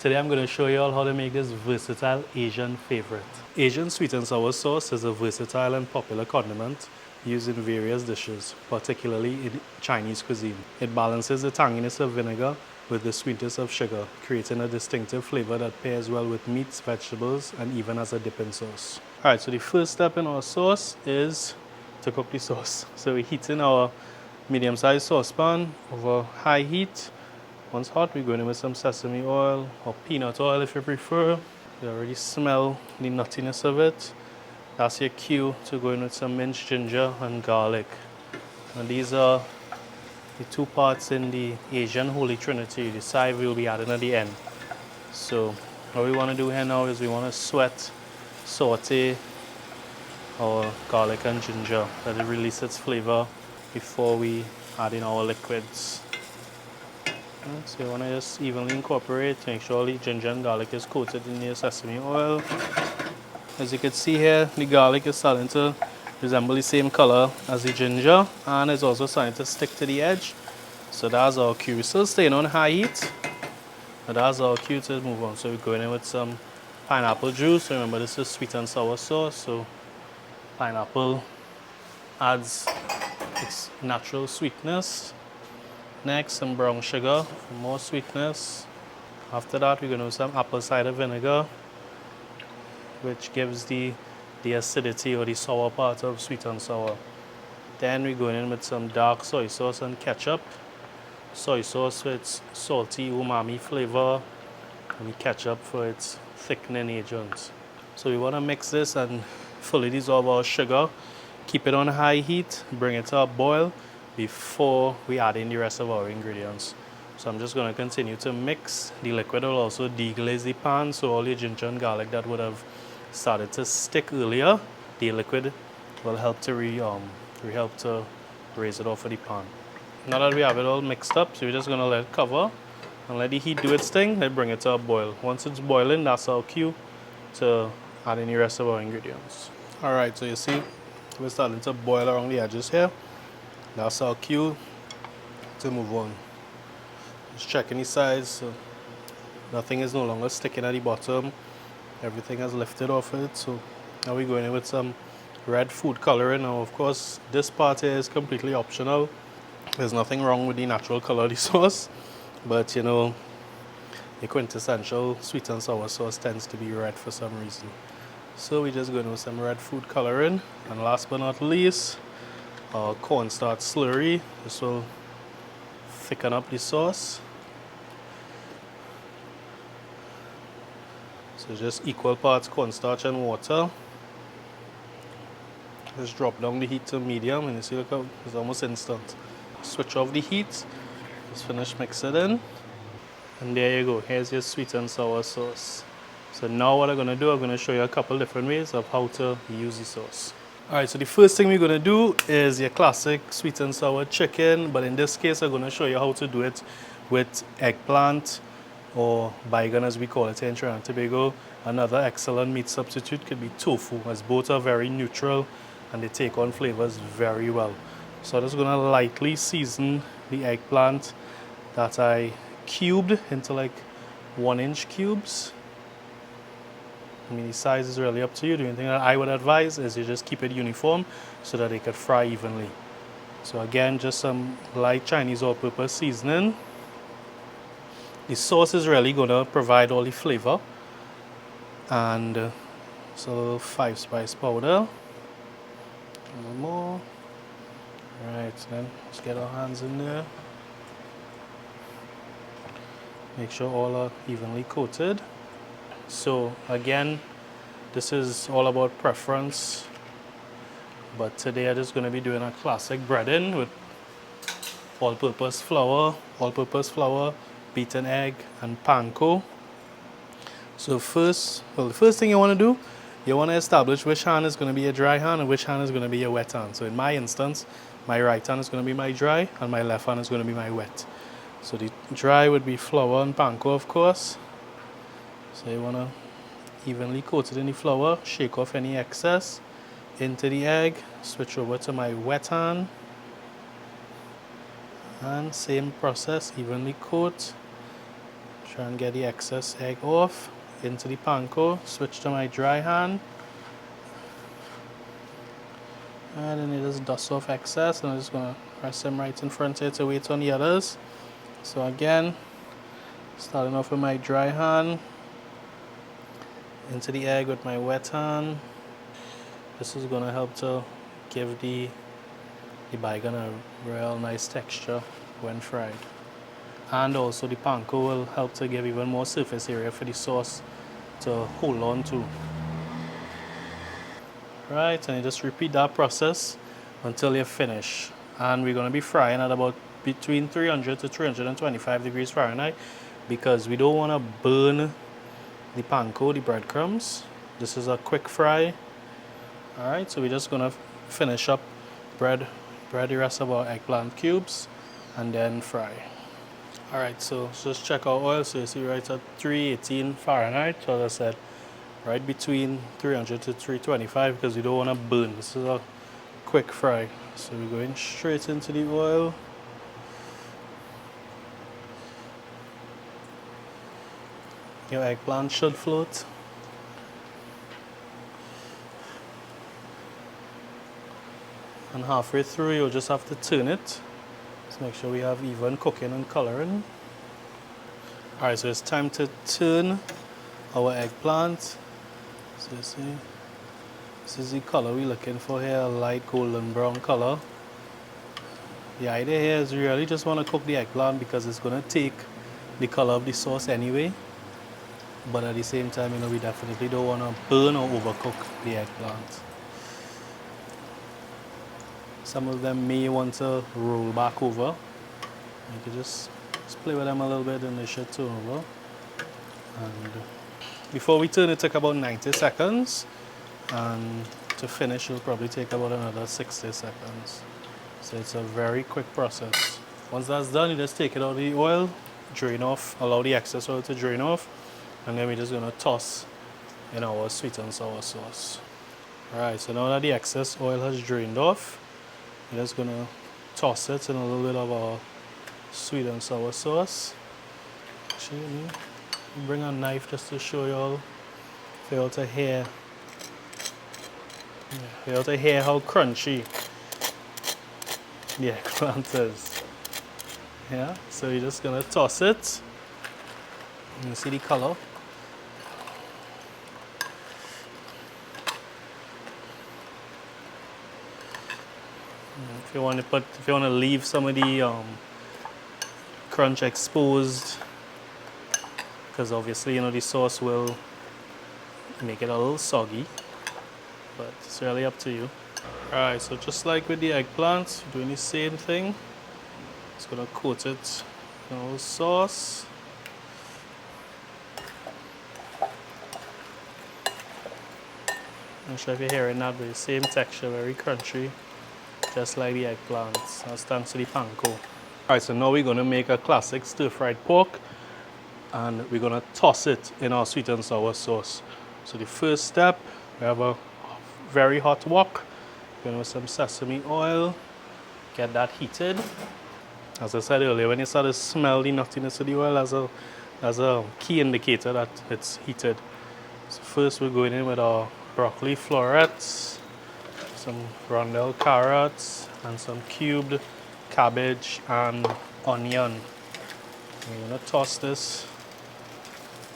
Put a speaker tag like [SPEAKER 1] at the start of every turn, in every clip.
[SPEAKER 1] Today I'm going to show you all how to make this versatile Asian favorite. Asian sweet and sour sauce is a versatile and popular condiment used in various dishes, particularly in Chinese cuisine. It balances the tanginess of vinegar with the sweetness of sugar, creating a distinctive flavor that pairs well with meats, vegetables, and even as a dipping sauce. Alright, so the first step in our sauce is to cook the sauce. So we're heating our medium-sized saucepan over high heat. Once hot, we're going in with some sesame oil or peanut oil if you prefer. You already smell the nuttiness of it. That's your cue to go in with some minced ginger and garlic. And these are the two parts in the Asian Holy Trinity. The side we'll be adding at the end. So what we want to do here now is we want to saute our garlic and ginger, let it release its flavor before we add in our liquids. So you want to just evenly incorporate, make sure all the ginger and garlic is coated in the sesame oil. As you can see here, the garlic is starting to resemble the same color as the ginger, and it's also starting to stick to the edge. So that's our cue. We're still staying on high heat, but that's our cue to move on. So we're going in with some pineapple juice. Remember, this is sweet and sour sauce, so pineapple adds its natural sweetness. Next, some brown sugar for more sweetness. After that, we're going to do some apple cider vinegar, which gives the acidity or the sour part of sweet and sour. Then we're going in with some dark soy sauce and ketchup. Soy sauce for its salty umami flavor, and the ketchup for its thickening agent. So we want to mix this and fully dissolve our sugar. Keep it on high heat, bring it to a boil before we add in the rest of our ingredients. So I'm just going to continue to mix. The liquid will also deglaze the pan, so all the ginger and garlic that would have started to stick earlier, the liquid will help to raise it off of the pan. Now that we have it all mixed up, so we're just going to let it cover and let the heat do its thing, then bring it to a boil. Once it's boiling, that's our cue to add in the rest of our ingredients. Alright, so you see we're starting to boil around the edges here. That's our cue to move on. Just checking the sides, so nothing is no longer sticking at the bottom. Everything has lifted off it. So now we're going in with some red food coloring. Now, of course, this part here is completely optional. There's nothing wrong with the natural color of the sauce, but you know, the quintessential sweet and sour sauce tends to be red for some reason. So we're just going with some red food coloring. And last but not least, our cornstarch slurry. This will thicken up the sauce. So just equal parts cornstarch and water. Just drop down the heat to medium, and you see, look how it's almost instant. Switch off the heat, just finish mixing it in, and there you go. Here's your sweet and sour sauce. So now what I'm going to do, I'm going to show you a couple different ways of how to use the sauce. Alright, so the first thing we're going to do is your classic sweet and sour chicken, but in this case I'm going to show you how to do it with eggplant, or baigan as we call it here in Trinidad and Tobago. Another excellent meat substitute could be tofu, as both are very neutral and they take on flavors very well. So I'm just going to lightly season the eggplant that I cubed into like 1-inch cubes. I mean, the size is really up to you. The only thing that I would advise is you just keep it uniform so that it could fry evenly. So again, just some light Chinese all-purpose seasoning. The sauce is really going to provide all the flavor. And so 5 spice powder. A little more. Right, then let's get our hands in there. Make sure all are evenly coated. So again, this is all about preference, but today I'm just going to be doing a classic breading with all-purpose flour, beaten egg, and panko. So the first thing you want to do, you want to establish which hand is going to be your dry hand and which hand is going to be your wet hand. So in my instance, my right hand is going to be my dry and my left hand is going to be my wet. So the dry would be flour and panko, of course. So you want to evenly coat it in the flour, shake off any excess into the egg, switch over to my wet hand, and same process, evenly coat. Try and get the excess egg off. Into the panko, switch to my dry hand. And then you just dust off excess, and I'm just gonna press them right in front here to wait on the others. So again, starting off with my dry hand, into the egg with my wet hand. This is gonna help to give the baigan a real nice texture when fried. And also the panko will help to give even more surface area for the sauce to hold on to. Right, and you just repeat that process until you finish. And we're gonna be frying at about between 300 to 325 degrees Fahrenheit because we don't wanna burn the panko, the breadcrumbs. This is a quick fry. All right, so we're just gonna finish up bread the rest of our eggplant cubes and then fry. All right, so just check our oil. So you see right at 318 Fahrenheit. So as I said, right between 300 to 325 because we don't want to burn. This is a quick fry. So we're going straight into the oil. Your eggplant should float. And halfway through, you'll just have to turn it. Let's make sure we have even cooking and coloring. All right, so it's time to turn our eggplant. So you see, this is the color we're looking for here, a light golden brown color. The idea here is really just want to cook the eggplant because it's going to take the color of the sauce anyway. But at the same time, we definitely don't want to burn or overcook the eggplant. Some of them may want to roll back over. You can just play with them a little bit and they should turn over. And before we turn, it took about 90 seconds. And to finish, it'll probably take about another 60 seconds. So it's a very quick process. Once that's done, you just take it out of the oil, drain off, allow the excess oil to drain off. And then we're just going to toss in our sweet and sour sauce. Alright, so now that the excess oil has drained off, we're just going to toss it in a little bit of our sweet and sour sauce. Actually, let me bring a knife just to show you all, for you all to hear, how crunchy the eggplant is. Yeah, so you're just going to toss it. You see the color. If you want to leave some of the crunch exposed, because obviously the sauce will make it a little soggy, but it's really up to you. Alright, so just like with the eggplant, doing the same thing. Just gonna coat it in a little sauce. I'm not sure if you're hearing that, but the same texture, very crunchy. Just like the eggplants. That's thanks to the panko. Alright, so now we're going to make a classic stir-fried pork and we're going to toss it in our sweet and sour sauce. So the first step, we have a very hot wok. We're going with some sesame oil. Get that heated. As I said earlier, when you start to smell the nuttiness of the oil, that's a key indicator that it's heated. So first we're going in with our broccoli florets, some rondelle carrots, and some cubed cabbage and onion. We're going to toss this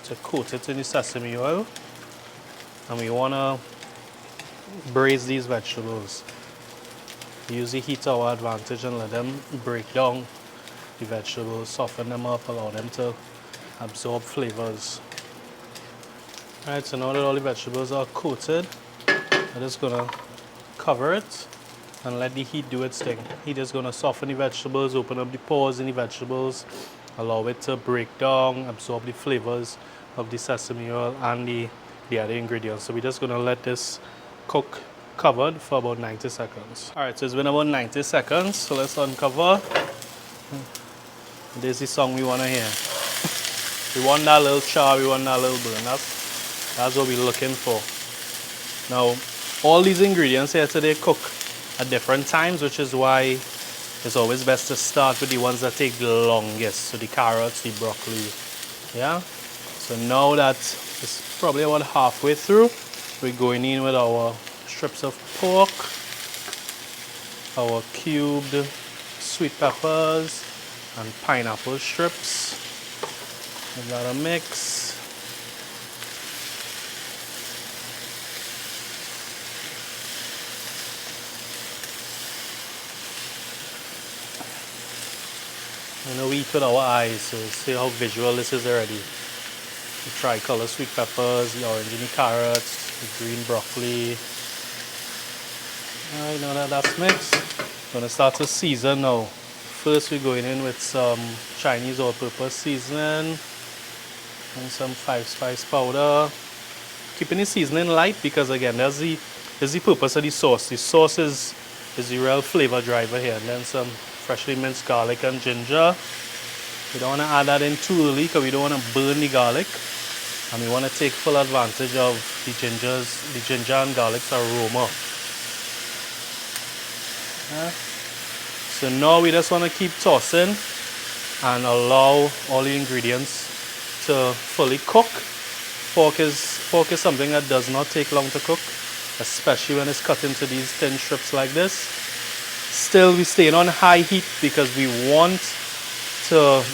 [SPEAKER 1] to coat it in the sesame oil. And we want to braise these vegetables. Use the heat to our advantage and let them break down the vegetables, soften them up, allow them to absorb flavors. Alright, so now that all the vegetables are coated, I'm just going to cover it and let the heat do its thing. Heat is going to soften the vegetables, open up the pores in the vegetables, allow it to break down, absorb the flavors of the sesame oil and the other ingredients. So we're just going to let this cook covered for about 90 seconds. Alright, so it's been about 90 seconds, so let's uncover. This is the song we want to hear. We want that little char, we want that little burn. That's what we're looking for. Now, all these ingredients here today cook at different times, which is why it's always best to start with the ones that take the longest. So the carrots, the broccoli, Yeah. So now that it's probably about halfway through, we're going in with our strips of pork, our cubed sweet peppers, and pineapple strips. Give that a mix. You know, we eat with our eyes, so see how visual this is already. The tricolor sweet peppers, the orangey carrots, the green broccoli. Alright, now that that's mixed, we're gonna start to season now. First we're going in with some Chinese all-purpose seasoning and some 5-spice powder. Keeping the seasoning light because again, that's the purpose of the sauce. The sauce is the real flavor driver here. And then some freshly minced garlic and ginger. We don't want to add that in too early because we don't want to burn the garlic. And we want to take full advantage of the ginger and garlic's aroma. Yeah. So now we just want to keep tossing and allow all the ingredients to fully cook. Pork is something that does not take long to cook, especially when it's cut into these thin strips like this. Still, we're staying on high heat because we want to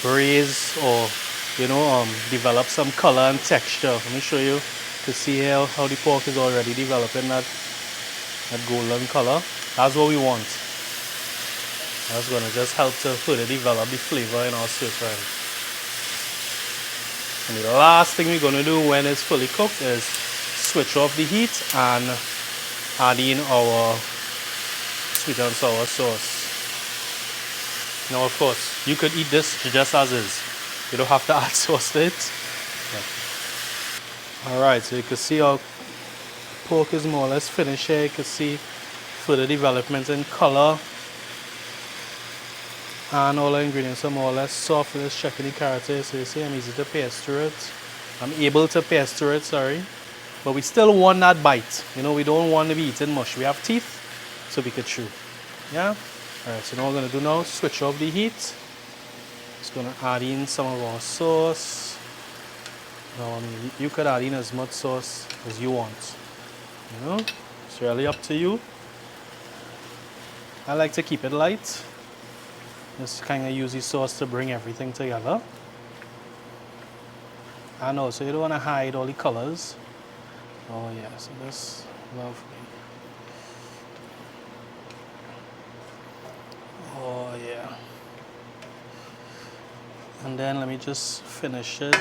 [SPEAKER 1] braise or develop some color and texture. Let me show you to see how the pork is already developing that golden color. That's what we want. That's going to just help to further develop the flavor in our stir fry. And the last thing we're going to do when it's fully cooked is switch off the heat and add in our sweet and sour sauce. Now, of course, you could eat this just as is. You don't have to add sauce to it. Yeah. Alright, so you can see our pork is more or less finished here. You can see further development in color. And all the ingredients are more or less soft. Let's check the carrot here. So you see I'm easy to paste through it. I'm able to paste through it, sorry. But we still want that bite. You know, we don't want to be eating mush. We have teeth, so we could chew. Yeah? Alright, so now what we're going to do now, switch off the heat. Just going to add in some of our sauce. Now, I mean, you could add in as much sauce as you want. You know? It's really up to you. I like to keep it light. Just kind of use the sauce to bring everything together. And also you don't want to hide all the colors. Oh yeah, so that's lovely. Oh yeah. And then let me just finish it.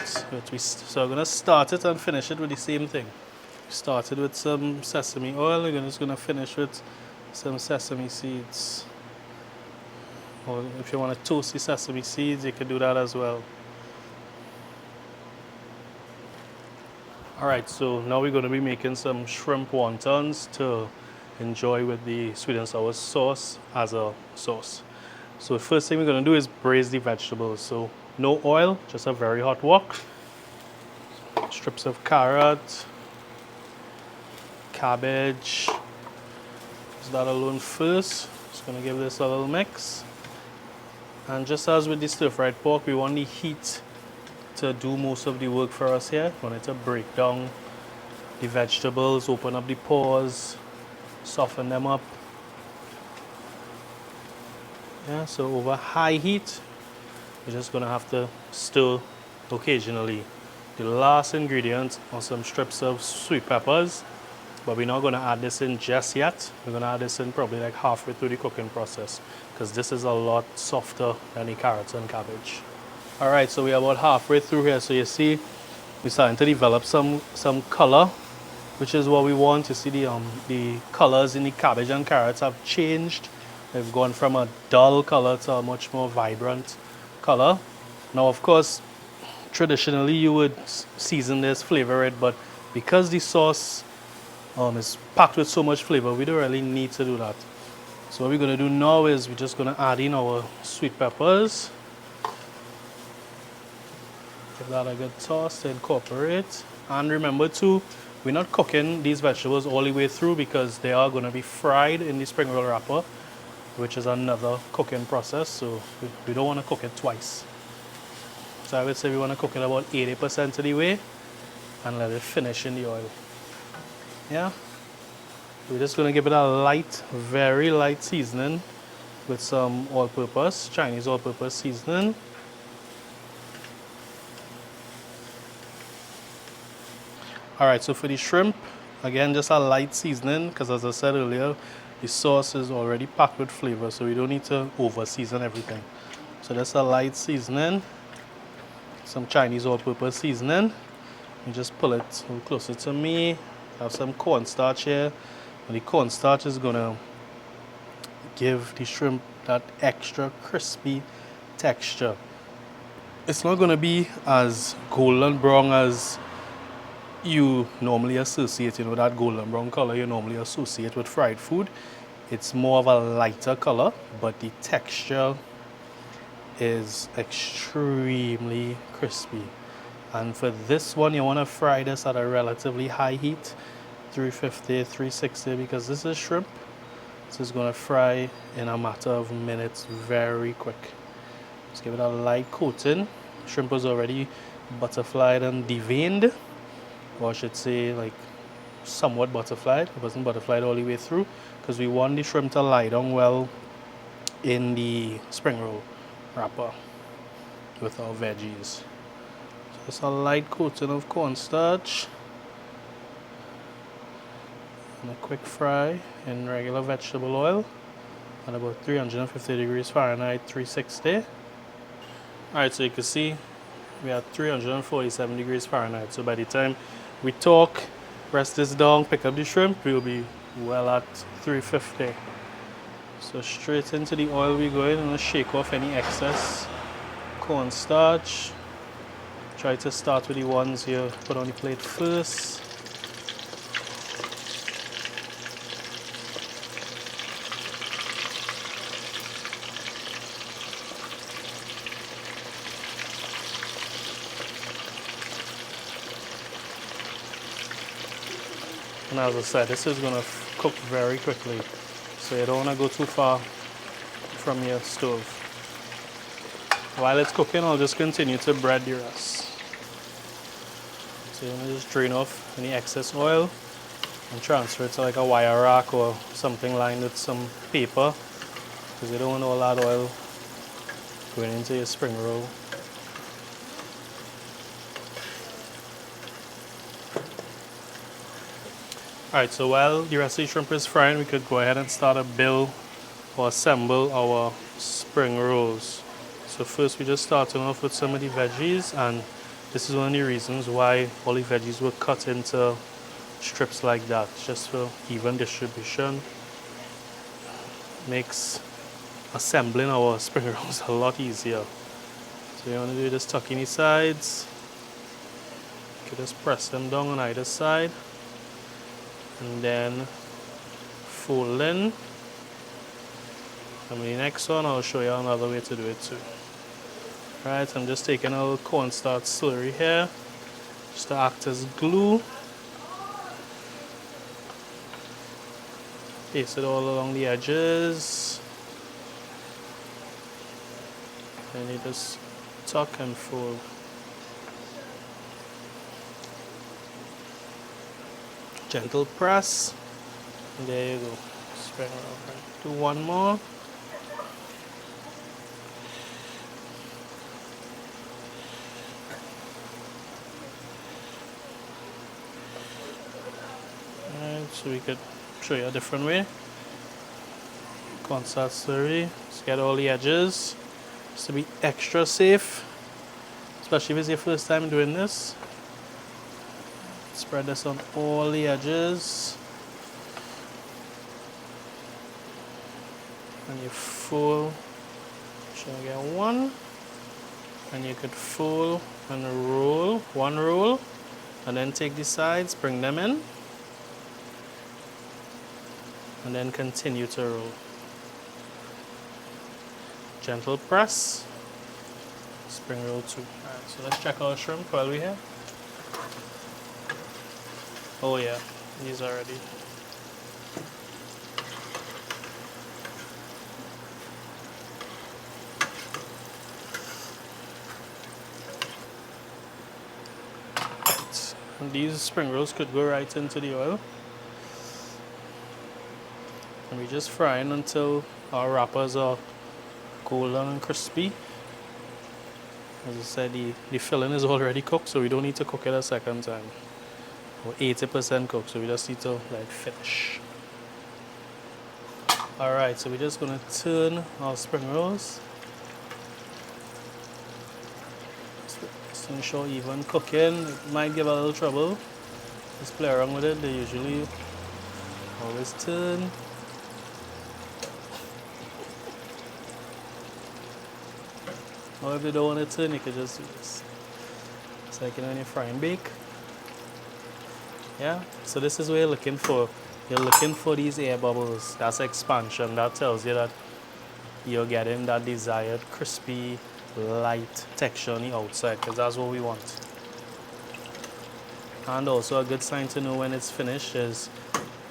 [SPEAKER 1] So I'm going to start it and finish it with the same thing. We started with some sesame oil. We're just going to finish with some sesame seeds. Or if you want to toast the sesame seeds, you can do that as well. Alright, so now we're going to be making some shrimp wontons to enjoy with the sweet and sour sauce as a sauce. So the first thing we're going to do is braise the vegetables. So no oil, just a very hot wok. Strips of carrot, cabbage. Just that alone first. Just going to give this a little mix. And just as with the stir-fried pork, we want the heat to do most of the work for us here. We want it to break down the vegetables, open up the pores, soften them up. Yeah, so over high heat, we're just going to have to stir occasionally. The last ingredient are some strips of sweet peppers, but we're not going to add this in just yet. We're going to add this in probably like halfway through the cooking process, because this is a lot softer than the carrots and cabbage. Alright, so we're about halfway through here. So you see we're starting to develop some color, which is what we want. You see the colors in the cabbage and carrots have changed. They've gone from a dull color to a much more vibrant color. Now, of course, traditionally you would season this, flavor it, but because the sauce is packed with so much flavor, we don't really need to do that. So what we're going to do now is we're just going to add in our sweet peppers. Give that a good toss to incorporate. And remember too, we're not cooking these vegetables all the way through because they are going to be fried in the spring roll wrapper, which is another cooking process, so we don't want to cook it twice. So I would say we want to cook it about 80% of the way and let it finish in the oil. Yeah. We're just going to give it a light, very light seasoning with some all-purpose, Chinese all-purpose seasoning. All right, so for the shrimp, again, just a light seasoning because as I said earlier, the sauce is already packed with flavor, so we don't need to over-season everything. So just a light seasoning, some Chinese all-purpose seasoning. You just pull it a little closer to me. I have some cornstarch here. And the cornstarch is gonna give the shrimp that extra crispy texture. It's not gonna be as golden brown as you normally associate, that golden brown color you normally associate with fried food. It's more of a lighter color, but the texture is extremely crispy. And for this one, you want to fry this at a relatively high heat, 350, 360, because this is shrimp. This is going to fry in a matter of minutes, very quick. Just give it a light coating. Shrimp was already butterflied and deveined, or I should say like somewhat butterflied. It wasn't butterflied all the way through because we want the shrimp to lie down well in the spring roll wrapper with our veggies. Just a light coating of cornstarch and a quick fry in regular vegetable oil at about 350 degrees Fahrenheit, 360. Alright, so you can see we are 347 degrees Fahrenheit. So by the time we talk, press this down, pick up the shrimp, we'll be well at 350. So straight into the oil we go in and shake off any excess cornstarch. Try to start with the ones you put on the plate first. And as I said, this is going to cook very quickly, so you don't want to go too far from your stove. While it's cooking, I'll just continue to bread the rest. So you want to just drain off any excess oil and transfer it to like a wire rack or something lined with some paper, because you don't want all that oil going into your spring roll. Alright, so while the rest of the shrimp is frying, we could go ahead and start to build or assemble our spring rolls. So first we just starting off with some of the veggies, and this is one of the reasons why all the veggies were cut into strips like that, just for even distribution. Makes assembling our spring rolls a lot easier. So you want to do this tucking the sides. You can just press them down on either side. And then fold in. And with the next one, I'll show you another way to do it too. Right, I'm just taking a little cornstarch slurry here, just to act as glue. Paste it all along the edges. Then you just tuck and fold. Gentle press. And there you go. Spread around. Do one more. Alright, so we could show you a different way. Cornstarch slurry. Just get all the edges. Just to be extra safe, especially if it's your first time doing this. Spread this on all the edges. And you fold. So you get one. And you could fold and roll. One roll. And then take the sides, bring them in. And then continue to roll. Gentle press. Spring roll 2. Alright, so let's check our shrimp while we're here. Oh yeah, these are ready. And these spring rolls could go right into the oil. And we're just frying until our wrappers are golden and crispy. As I said, the filling is already cooked, so we don't need to cook it a second time. We're 80% cooked, so we just need to let it finish. Alright, so we're just gonna turn our spring rolls. Just ensure even cooking. It might give a little trouble. Just play around with it. They usually always turn. Or if you don't want to turn, you could just do this. It's like when you fry and bake. Yeah, so this is what you're looking for. You're looking for these air bubbles. That's expansion. That tells you that you're getting that desired crispy, light texture on the outside, because that's what we want. And also a good sign to know when it's finished is,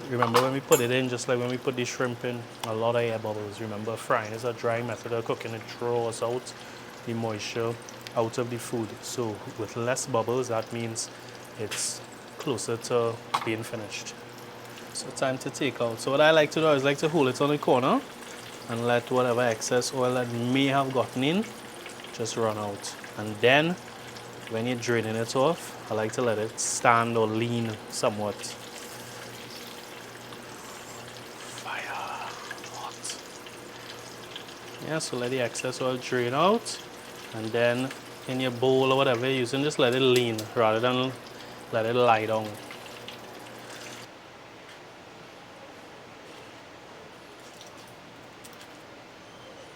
[SPEAKER 1] remember when we put it in, just like when we put the shrimp in, a lot of air bubbles. Remember, frying is a dry method of cooking. It draws out the moisture out of the food. So with less bubbles, that means it's closer to being finished. So time to take out. So what I like to do is like to hold it on the corner and let whatever excess oil that may have gotten in just run out. And then when you're draining it off, I like to let it stand or lean somewhat. Fire, hot. Yeah, so let the excess oil drain out, and then in your bowl or whatever you're using, just let it lean rather than let it lie down.